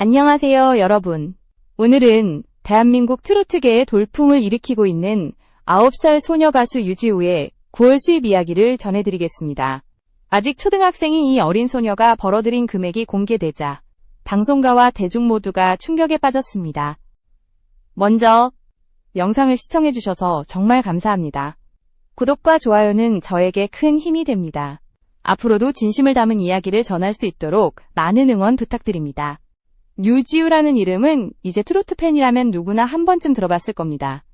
안녕하세요, 여러분. 오늘은 대한민국 트로트계의 돌풍을 일으키고 있는 9살 소녀 가수 유지우의 9월 수입 이야기를 전해드리겠습니다. 아직 초등학생인 이 어린 소녀가 벌어들인 금액이 공개되자 방송가와 대중 모두가 충격에 빠졌습니다. 먼저 영상을 시청해주셔서 정말 감사합니다. 구독과 좋아요는 저에게 큰 힘이 됩니다. 앞으로도 진심을 담은 이야기를 전할 수 있도록 많은 응원 부탁드립니다. 유지우라는 이름은 이제 트로트 팬이라면 누구나 한 번쯤 들어봤을 겁니다.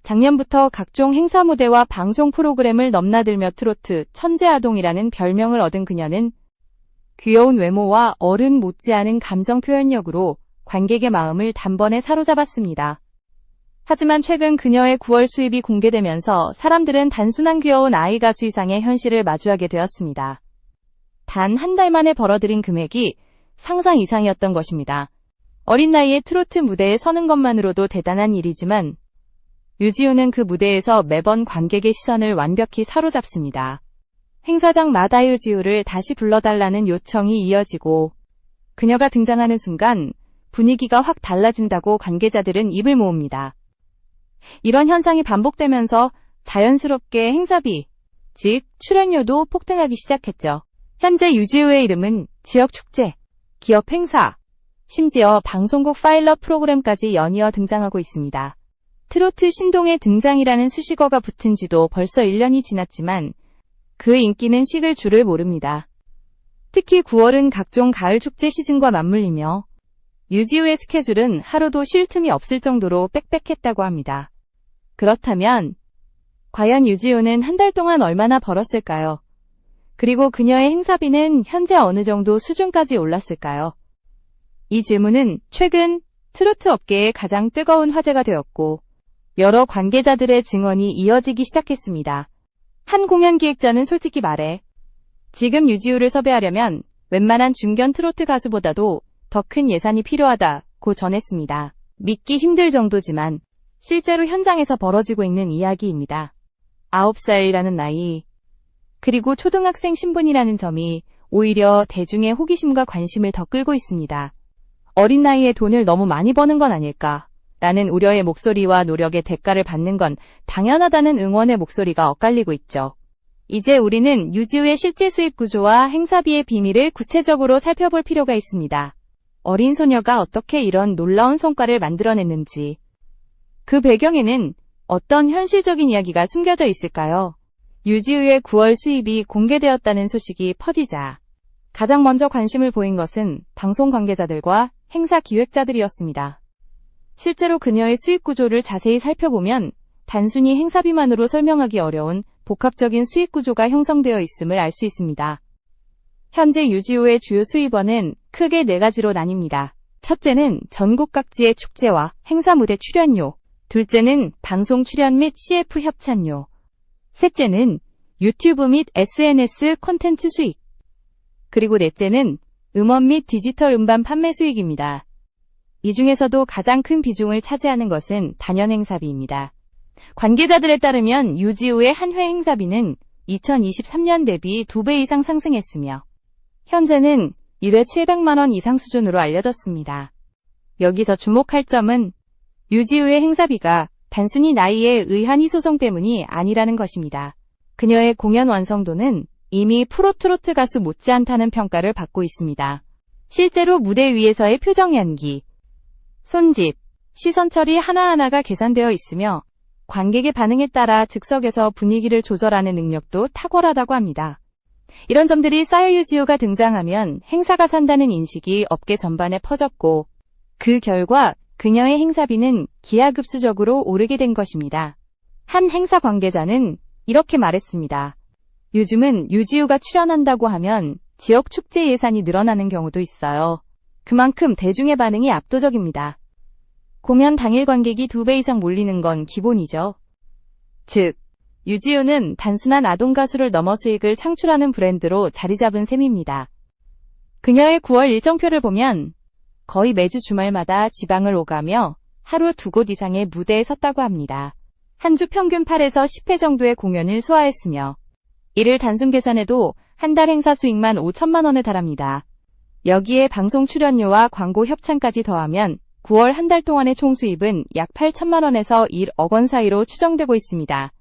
작년부터 각종 행사 무대와 방송 프로그램을 넘나들며 트로트 천재아동이라는 별명을 얻은 그녀는 귀여운 외모와 어른 못지않은 감정 표현력으로 관객의 마음을 단번에 사로잡았습니다. 하지만 최근 그녀의 9월 수입이 공개되면서 사람들은 단순한 귀여운 아이 가수 이상의 현실을 마주하게 되었습니다. 단 한 달 만에 벌어들인 금액이 상상 이상이었던 것입니다. 어린 나이에 트로트 무대에 서는 것만으로도 대단한 일이지만 유지우는 그 무대에서 매번 관객의 시선을 완벽히 사로잡습니다. 행사장마다 유지우를 다시 불러달라는 요청이 이어지고 그녀가 등장하는 순간 분위기가 확 달라진다고 관계자들은 입을 모읍니다. 이런 현상이 반복되면서 자연스럽게 행사비, 즉 출연료도 폭등하기 시작했죠. 현재 유지우의 이름은 지역 축제, 기업 행사, 심지어 방송국 파일럿 프로그램까지 연이어 등장하고 있습니다. 트로트 신동의 등장이라는 수식어가 붙은 지도 벌써 1년이 지났지만 그 인기는 식을 줄을 모릅니다. 특히 9월은 각종 가을 축제 시즌과 맞물리며 유지우의 스케줄은 하루도 쉴 틈이 없을 정도로 빽빽했다고 합니다. 그렇다면 과연 유지우는 한 달 동안 얼마나 벌었을까요? 그리고 그녀의 행사비는 현재 어느 정도 수준까지 올랐을까요? 이 질문은 최근 트로트 업계의 가장 뜨거운 화제가 되었고 여러 관계자들의 증언이 이어지기 시작했습니다. 한 공연 기획자는 솔직히 말해 지금 유지우를 섭외하려면 웬만한 중견 트로트 가수보다도 더 큰 예산이 필요하다고 전했습니다. 믿기 힘들 정도지만 실제로 현장에서 벌어지고 있는 이야기입니다. 9살이라는 나이, 그리고 초등학생 신분이라는 점이 오히려 대중의 호기심과 관심을 더 끌고 있습니다. 어린 나이에 돈을 너무 많이 버는 건 아닐까? 라는 우려의 목소리와 노력의 대가를 받는 건 당연하다는 응원의 목소리가 엇갈리고 있죠. 이제 우리는 유지우의 실제 수입 구조와 행사비의 비밀을 구체적으로 살펴볼 필요가 있습니다. 어린 소녀가 어떻게 이런 놀라운 성과를 만들어냈는지, 그 배경에는 어떤 현실적인 이야기가 숨겨져 있을까요? 유지우의 9월 수입이 공개되었다는 소식이 퍼지자 가장 먼저 관심을 보인 것은 방송 관계자들과 행사 기획자들이었습니다. 실제로 그녀의 수입 구조를 자세히 살펴보면 단순히 행사비만으로 설명하기 어려운 복합적인 수입 구조가 형성되어 있음을 알 수 있습니다. 현재 유지우의 주요 수입원은 크게 4가지로 나뉩니다. 첫째는 전국 각지의 축제와 행사 무대 출연료, 둘째는 방송 출연 및 CF 협찬료, 셋째는 유튜브 및 SNS 콘텐츠 수익, 그리고 넷째는 음원 및 디지털 음반 판매 수익입니다. 이 중에서도 가장 큰 비중을 차지하는 것은 단연 행사비입니다. 관계자들에 따르면 유지우의 한 회 행사비는 2023년 대비 2배 이상 상승했으며 현재는 1회 700만 원 이상 수준으로 알려졌습니다. 여기서 주목할 점은 유지우의 행사비가 단순히 나이에 의한 희소성 때문이 아니라는 것입니다. 그녀의 공연 완성도는 이미 프로트로트 가수 못지않다는 평가를 받고 있습니다. 실제로 무대 위에서의 표정 연기, 손짓, 시선 처리 하나하나가 계산되어 있으며 관객의 반응에 따라 즉석에서 분위기를 조절하는 능력도 탁월하다고 합니다. 이런 점들이 쌓여 유지우가 등장하면 행사가 산다는 인식이 업계 전반에 퍼졌고 그 결과 그녀의 행사비는 기하급수적으로 오르게 된 것입니다. 한 행사 관계자는 이렇게 말했습니다. 요즘은 유지우가 출연한다고 하면 지역 축제 예산이 늘어나는 경우도 있어요. 그만큼 대중의 반응이 압도적입니다. 공연 당일 관객이 2배 이상 몰리는 건 기본이죠. 즉, 유지우는 단순한 아동 가수를 넘어 수익을 창출하는 브랜드로 자리 잡은 셈입니다. 그녀의 9월 일정표를 보면 거의 매주 주말마다 지방을 오가며 하루 2곳 이상의 무대에 섰다고 합니다. 한 주 평균 8에서 10회 정도의 공연을 소화했으며 이를 단순 계산해도 한 달 행사 수익만 5천만 원에 달합니다. 여기에 방송 출연료와 광고 협찬까지 더하면 9월 한 달 동안의 총 수입은 약 8천만 원에서 1억 원 사이로 추정되고 있습니다.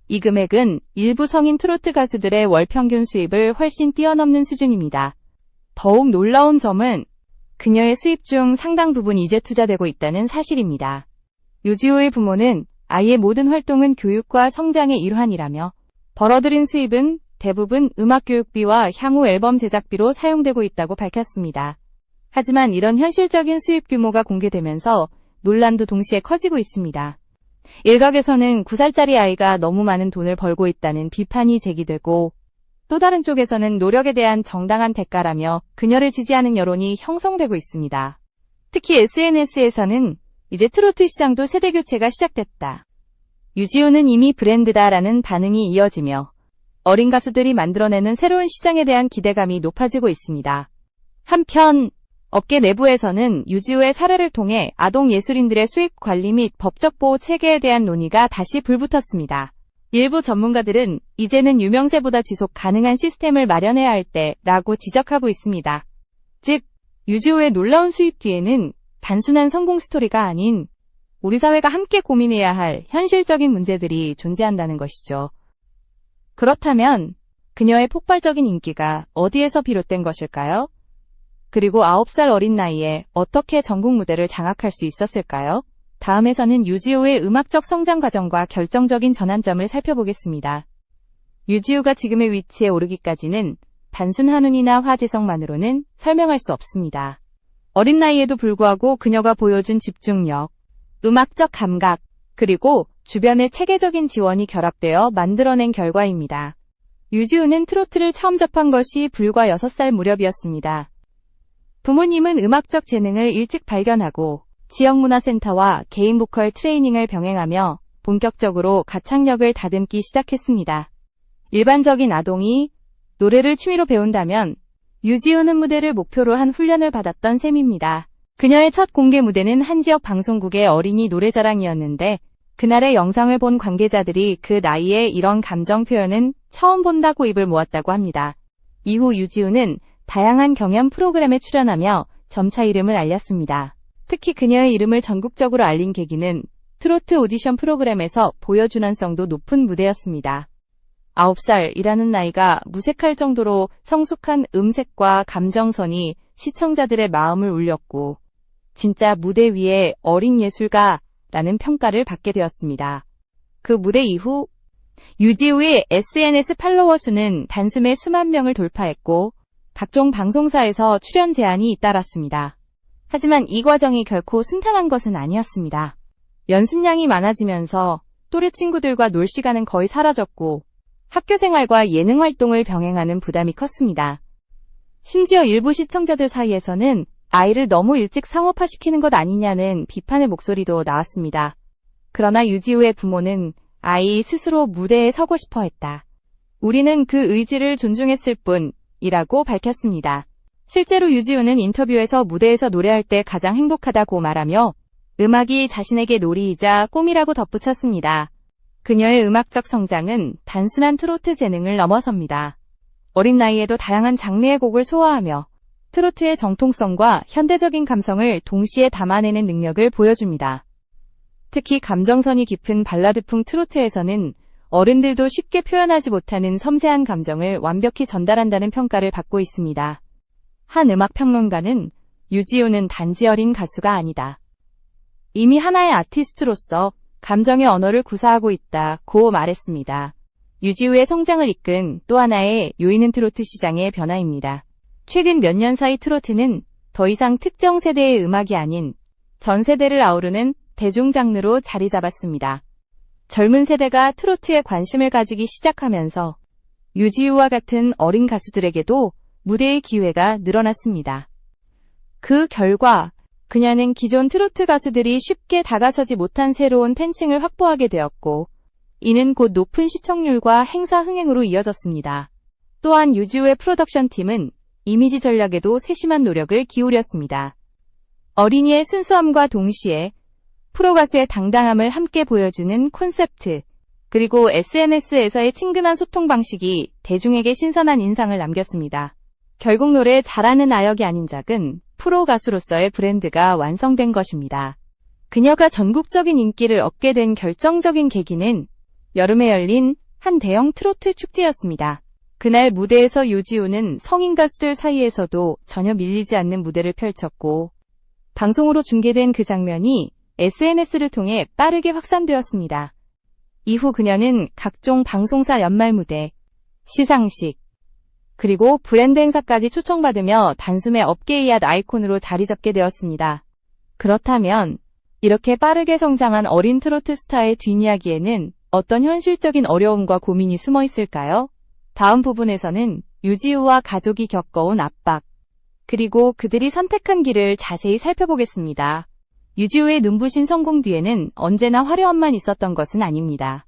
이 금액은 일부 성인 트로트 가수들의 월 평균 수입을 훨씬 뛰어넘는 수준입니다. 더욱 놀라운 점은 그녀의 수입 중 상당 부분이 이제 투자되고 있다는 사실입니다. 유지호의 부모는 아이의 모든 활동은 교육과 성장의 일환이라며 벌어들인 수입은 대부분 음악 교육비와 향후 앨범 제작비로 사용되고 있다고 밝혔습니다. 하지만 이런 현실적인 수입 규모가 공개되면서 논란도 동시에 커지고 있습니다. 일각에서는 9살짜리 아이가 너무 많은 돈을 벌고 있다는 비판이 제기되고 또 다른 쪽에서는 노력에 대한 정당한 대가라며 그녀를 지지하는 여론이 형성되고 있습니다. 특히 SNS에서는 이제 트로트 시장도 세대 교체가 시작됐다. 유지호는 이미 브랜드다라는 반응이 이어지며 어린 가수들이 만들어내는 새로운 시장에 대한 기대감이 높아지고 있습니다. 한편 업계 내부에서는 유지호의 사례를 통해 아동 예술인들의 수입 관리 및 법적 보호 체계에 대한 논의가 다시 불붙었습니다. 일부 전문가들은 이제는 유명세보다 지속 가능한 시스템을 마련해야 할 때라고 지적하고 있습니다. 즉, 유지호의 놀라운 수입 뒤에는 단순한 성공 스토리가 아닌 우리 사회가 함께 고민해야 할 현실적인 문제들이 존재한다는 것이죠. 그렇다면 그녀의 폭발적인 인기가 어디에서 비롯된 것일까요? 그리고 9살 어린 나이에 어떻게 전국 무대를 장악할 수 있었을까요? 다음에서는 유지호의 음악적 성장 과정과 결정적인 전환점을 살펴보겠습니다. 유지호가 지금의 위치에 오르기까지는 단순 한운이나 화제성만으로는 설명할 수 없습니다. 어린 나이에도 불구하고 그녀가 보여준 집중력, 음악적 감각, 그리고 주변의 체계적인 지원이 결합되어 만들어낸 결과입니다. 유지호는 트로트를 처음 접한 것이 불과 6살 무렵이었습니다. 부모님은 음악적 재능을 일찍 발견하고 지역문화센터와 개인 보컬 트레이닝을 병행하며 본격적으로 가창력을 다듬기 시작했습니다. 일반적인 아동이 노래를 취미로 배운다면 유지호는 무대를 목표로 한 훈련을 받았던 셈입니다. 그녀의 첫 공개 무대는 한 지역 방송국의 어린이 노래자랑이었는데 그날의 영상을 본 관계자들이 그 나이에 이런 감정 표현은 처음 본다고 입을 모았다고 합니다. 이후 유지호는 다양한 경연 프로그램에 출연하며 점차 이름을 알렸습니다. 특히 그녀의 이름을 전국적으로 알린 계기는 트로트 오디션 프로그램에서 보여준환성도 높은 무대였습니다. 9살이라는 나이가 무색할 정도로 성숙한 음색과 감정선이 시청자들의 마음을 울렸고 진짜 무대 위에 어린 예술가라는 평가를 받게 되었습니다. 그 무대 이후 유지호의 SNS 팔로워 수는 단숨에 수만 명을 돌파했고 각종 방송사에서 출연 제안이 잇따랐습니다. 하지만 이 과정이 결코 순탄한 것은 아니었습니다. 연습량이 많아지면서 또래 친구들과 놀 시간은 거의 사라졌고 학교 생활과 예능 활동을 병행하는 부담이 컸습니다. 심지어 일부 시청자들 사이에서는 아이를 너무 일찍 상업화시키는 것 아니냐는 비판의 목소리도 나왔습니다. 그러나 유지호의 부모는 아이 스스로 무대에 서고 싶어 했다. 우리는 그 의지를 존중했을 뿐이라고 밝혔습니다. 실제로 유지호는 인터뷰에서 무대에서 노래할 때 가장 행복하다고 말하며 음악이 자신에게 놀이이자 꿈이라고 덧붙였습니다. 그녀의 음악적 성장은 단순한 트로트 재능을 넘어섭니다. 어린 나이에도 다양한 장르의 곡을 소화하며 트로트의 정통성과 현대적인 감성을 동시에 담아내는 능력을 보여줍니다. 특히 감정선이 깊은 발라드풍 트로트에서는 어른들도 쉽게 표현하지 못하는 섬세한 감정을 완벽히 전달한다는 평가를 받고 있습니다. 한 음악평론가는 유지호는 단지 어린 가수가 아니다. 이미 하나의 아티스트로서 감정의 언어를 구사하고 있다고 말했습니다. 유지호의 성장을 이끈 또 하나의 요인은 트로트 시장의 변화입니다. 최근 몇 년 사이 트로트는 더 이상 특정 세대의 음악이 아닌 전 세대를 아우르는 대중 장르로 자리 잡았습니다. 젊은 세대가 트로트에 관심을 가지기 시작하면서 유지호와 같은 어린 가수들에게도 무대의 기회가 늘어났습니다. 그 결과 그녀는 기존 트로트 가수들이 쉽게 다가서지 못한 새로운 팬층을 확보하게 되었고 이는 곧 높은 시청률과 행사 흥행으로 이어졌습니다. 또한 유지호의 프로덕션 팀은 이미지 전략에도 세심한 노력을 기울였습니다. 어린이의 순수함과 동시에 프로 가수의 당당함을 함께 보여주는 콘셉트, 그리고 SNS에서의 친근한 소통 방식이 대중에게 신선한 인상을 남겼습니다. 결국 노래 잘하는 아역이 아닌 작은 프로 가수로서의 브랜드가 완성된 것입니다. 그녀가 전국적인 인기를 얻게 된 결정적인 계기는 여름에 열린 한 대형 트로트 축제였습니다. 그날 무대에서 유지우는 성인 가수들 사이에서도 전혀 밀리지 않는 무대를 펼쳤고 방송으로 중계된 그 장면이 SNS를 통해 빠르게 확산되었습니다. 이후 그녀는 각종 방송사 연말 무대, 시상식, 그리고 브랜드 행사까지 초청받으며 단숨에 업계의 핫 아이콘으로 자리 잡게 되었습니다. 그렇다면 이렇게 빠르게 성장한 어린 트로트 스타의 뒷이야기에는 어떤 현실적인 어려움과 고민이 숨어 있을까요? 다음 부분에서는 유지우와 가족이 겪어온 압박, 그리고 그들이 선택한 길을 자세히 살펴보겠습니다. 유지우의 눈부신 성공 뒤에는 언제나 화려함만 있었던 것은 아닙니다.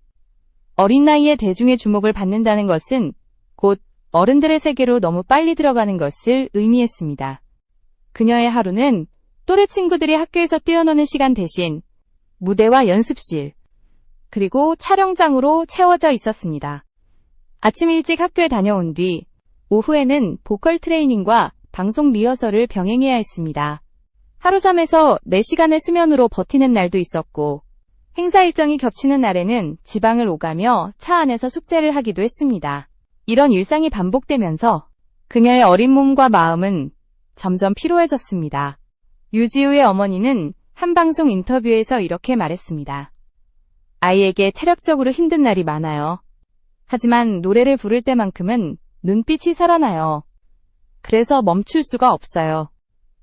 어린 나이에 대중의 주목을 받는다는 것은 곧 어른들의 세계로 너무 빨리 들어가는 것을 의미했습니다. 그녀의 하루는 또래 친구들이 학교에서 뛰어노는 시간 대신 무대와 연습실, 그리고 촬영장으로 채워져 있었습니다. 아침 일찍 학교에 다녀온 뒤 오후에는 보컬 트레이닝과 방송 리허설을 병행해야 했습니다. 하루 3에서 4시간의 수면으로 버티는 날도 있었고 행사 일정이 겹치는 날에는 지방을 오가며 차 안에서 숙제를 하기도 했습니다. 이런 일상이 반복되면서 그녀의 어린 몸과 마음은 점점 피로해졌습니다. 유지우의 어머니는 한 방송 인터뷰에서 이렇게 말했습니다. 아이에게 체력적으로 힘든 날이 많아요. 하지만 노래를 부를 때만큼은 눈빛이 살아나요. 그래서 멈출 수가 없어요.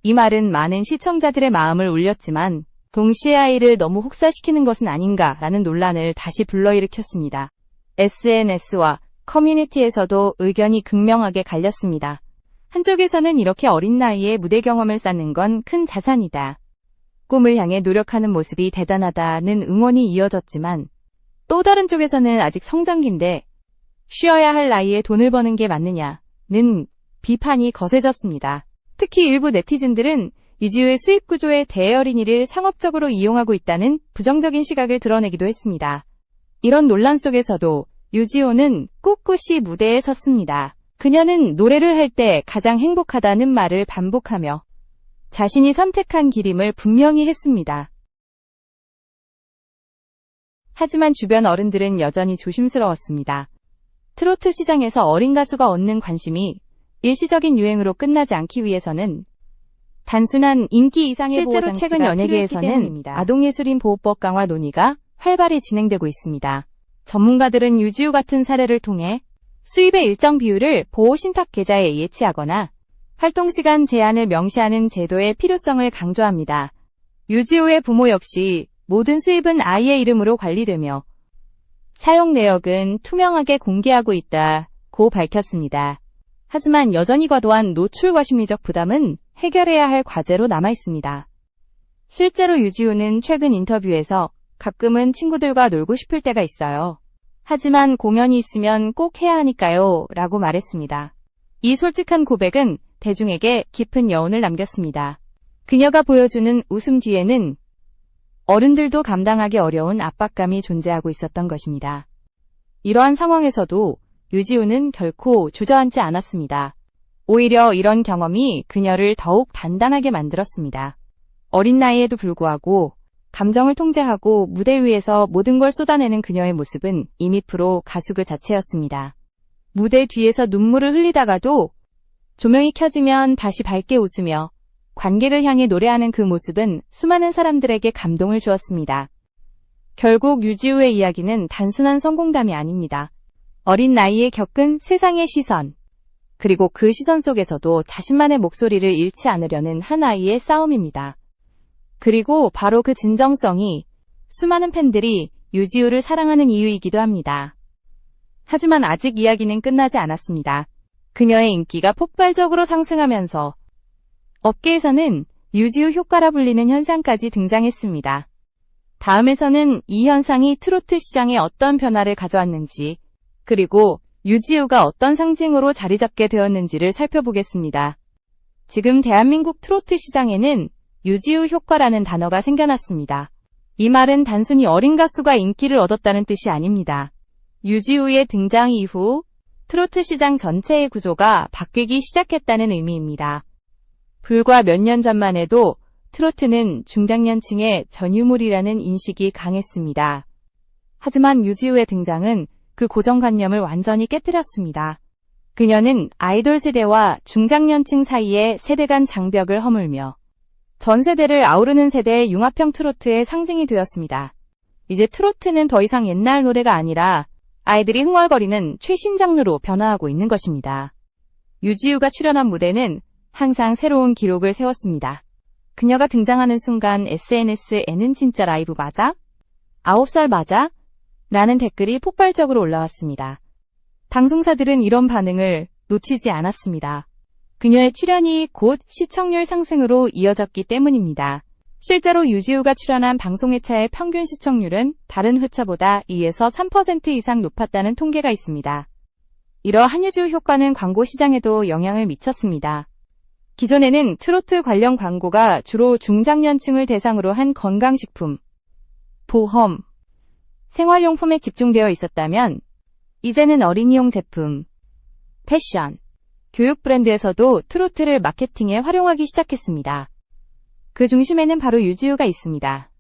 이 말은 많은 시청자들의 마음을 울렸지만 동시에 아이를 너무 혹사시키는 것은 아닌가라는 논란을 다시 불러일으켰습니다. SNS와 커뮤니티에서도 의견이 극명하게 갈렸습니다. 한쪽에서는 이렇게 어린 나이에 무대 경험을 쌓는 건 큰 자산이다. 꿈을 향해 노력하는 모습이 대단하다는 응원이 이어졌지만 또 다른 쪽에서는 아직 성장기인데 쉬어야 할 나이에 돈을 버는 게 맞느냐는 비판이 거세졌습니다. 특히 일부 네티즌들은 유지우의 수입 구조에 대어린이를 상업적으로 이용하고 있다는 부정적인 시각을 드러내기도 했습니다. 이런 논란 속에서도 유지우는 꿋꿋이 무대에 섰습니다. 그녀는 노래를 할 때 가장 행복하다는 말을 반복하며 자신이 선택한 길임을 분명히 했습니다. 하지만 주변 어른들은 여전히 조심스러웠습니다. 트로트 시장에서 어린 가수가 얻는 관심이 일시적인 유행으로 끝나지 않기 위해서는 단순한 인기 이상의 보호 장치가 최근 연예계에서는 아동예술인 보호법 강화 논의가 활발히 진행되고 있습니다. 전문가들은 유지우 같은 사례를 통해 수입의 일정 비율을 보호신탁 계좌에 예치하거나 활동시간 제한을 명시하는 제도의 필요성을 강조합니다. 유지우의 부모 역시 모든 수입은 아이의 이름으로 관리되며 사용 내역은 투명하게 공개하고 있다고 밝혔습니다. 하지만 여전히 과도한 노출과 심리적 부담은 해결해야 할 과제로 남아있습니다. 실제로 유지우는 최근 인터뷰에서 가끔은 친구들과 놀고 싶을 때가 있어요. 하지만 공연이 있으면 꼭 해야 하니까요 라고 말했습니다. 이 솔직한 고백은 대중에게 깊은 여운을 남겼습니다. 그녀가 보여주는 웃음 뒤에는 어른들도 감당하기 어려운 압박감이 존재하고 있었던 것입니다. 이러한 상황에서도 유지우는 결코 주저앉지 않았습니다. 오히려 이런 경험이 그녀를 더욱 단단하게 만들었습니다. 어린 나이에도 불구하고 감정을 통제하고 무대 위에서 모든 걸 쏟아내는 그녀의 모습은 이미 프로 가수 그 자체였습니다. 무대 뒤에서 눈물을 흘리다가도 조명이 켜지면 다시 밝게 웃으며 관객을 향해 노래하는 그 모습은 수많은 사람들에게 감동을 주었습니다. 결국 유지우의 이야기는 단순한 성공담이 아닙니다. 어린 나이에 겪은 세상의 시선, 그리고 그 시선 속에서도 자신만의 목소리를 잃지 않으려는 한 아이의 싸움입니다. 그리고 바로 그 진정성이 수많은 팬들이 유지우를 사랑하는 이유이기도 합니다. 하지만 아직 이야기는 끝나지 않았습니다. 그녀의 인기가 폭발적으로 상승하면서 업계에서는 유지우 효과라 불리는 현상까지 등장했습니다. 다음에서는 이 현상이 트로트 시장에 어떤 변화를 가져왔는지, 그리고 유지우가 어떤 상징으로 자리 잡게 되었는지를 살펴보겠습니다. 지금 대한민국 트로트 시장에는 유지우 효과라는 단어가 생겨났습니다. 이 말은 단순히 어린 가수가 인기를 얻었다는 뜻이 아닙니다. 유지우의 등장 이후 트로트 시장 전체의 구조가 바뀌기 시작했다는 의미입니다. 불과 몇 년 전만 해도 트로트는 중장년층의 전유물이라는 인식이 강했습니다. 하지만 유지우의 등장은 그 고정관념을 완전히 깨뜨렸습니다. 그녀는 아이돌 세대와 중장년층 사이의 세대 간 장벽을 허물며 전 세대를 아우르는 세대의 융합형 트로트의 상징이 되었습니다. 이제 트로트는 더 이상 옛날 노래가 아니라 아이들이 흥얼거리는 최신 장르로 변화하고 있는 것입니다. 유지우가 출연한 무대는 항상 새로운 기록을 세웠습니다. 그녀가 등장하는 순간 SNS에는 진짜 라이브 맞아? 9살 맞아? 라는 댓글이 폭발적으로 올라왔습니다. 방송사들은 이런 반응을 놓치지 않았습니다. 그녀의 출연이 곧 시청률 상승으로 이어졌기 때문입니다. 실제로 유지우가 출연한 방송회차의 평균 시청률은 다른 회차보다 2에서 3% 이상 높았다는 통계가 있습니다. 이러한 유지우 효과는 광고 시장에도 영향을 미쳤습니다. 기존에는 트로트 관련 광고가 주로 중장년층을 대상으로 한 건강식품, 보험, 생활용품에 집중되어 있었다면 이제는 어린이용 제품, 패션, 교육 브랜드에서도 트로트를 마케팅에 활용하기 시작했습니다. 그 중심에는 바로 유지우가 있습니다.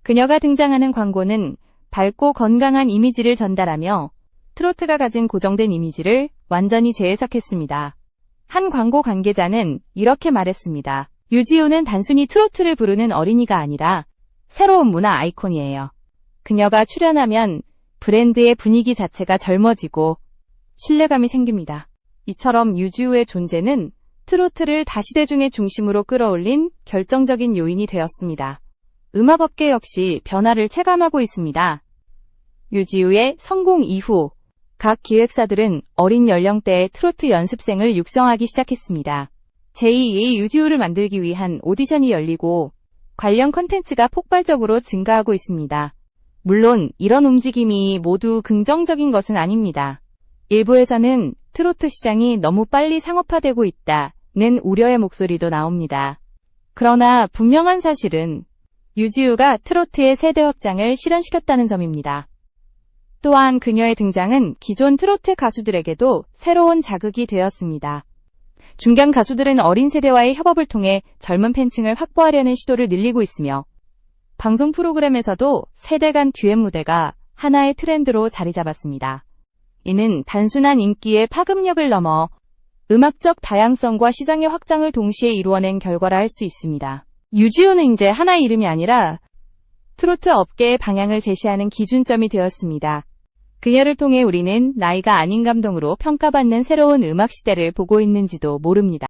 그녀가 등장하는 광고는 밝고 건강한 이미지를 전달하며 트로트가 가진 고정된 이미지를 완전히 재해석했습니다. 한 광고 관계자는 이렇게 말했습니다. 유지우는 단순히 트로트를 부르는 어린이가 아니라 새로운 문화 아이콘이에요. 그녀가 출연하면 브랜드의 분위기 자체가 젊어지고 신뢰감이 생깁니다. 이처럼 유지우의 존재는 트로트를 다시대중의 중심으로 끌어올린 결정적인 요인이 되었습니다. 음악업계 역시 변화를 체감하고 있습니다. 유지우의 성공 이후 각 기획사들은 어린 연령대의 트로트 연습생을 육성하기 시작했습니다. 제2의 유지우를 만들기 위한 오디션이 열리고 관련 콘텐츠가 폭발적으로 증가하고 있습니다. 물론 이런 움직임이 모두 긍정적인 것은 아닙니다. 일부에서는 트로트 시장이 너무 빨리 상업화되고 있다는 우려의 목소리도 나옵니다. 그러나 분명한 사실은 유지우가 트로트의 세대 확장을 실현시켰다는 점입니다. 또한 그녀의 등장은 기존 트로트 가수들에게도 새로운 자극이 되었습니다. 중견 가수들은 어린 세대와의 협업을 통해 젊은 팬층을 확보하려는 시도를 늘리고 있으며 방송 프로그램에서도 세대 간 듀엣 무대가 하나의 트렌드로 자리 잡았습니다. 이는 단순한 인기의 파급력을 넘어 음악적 다양성과 시장의 확장을 동시에 이루어낸 결과라 할 수 있습니다. 유지우는 이제 하나의 이름이 아니라 트로트 업계의 방향을 제시하는 기준점이 되었습니다. 그녀를 통해 우리는 나이가 아닌 감동으로 평가받는 새로운 음악 시대를 보고 있는지도 모릅니다.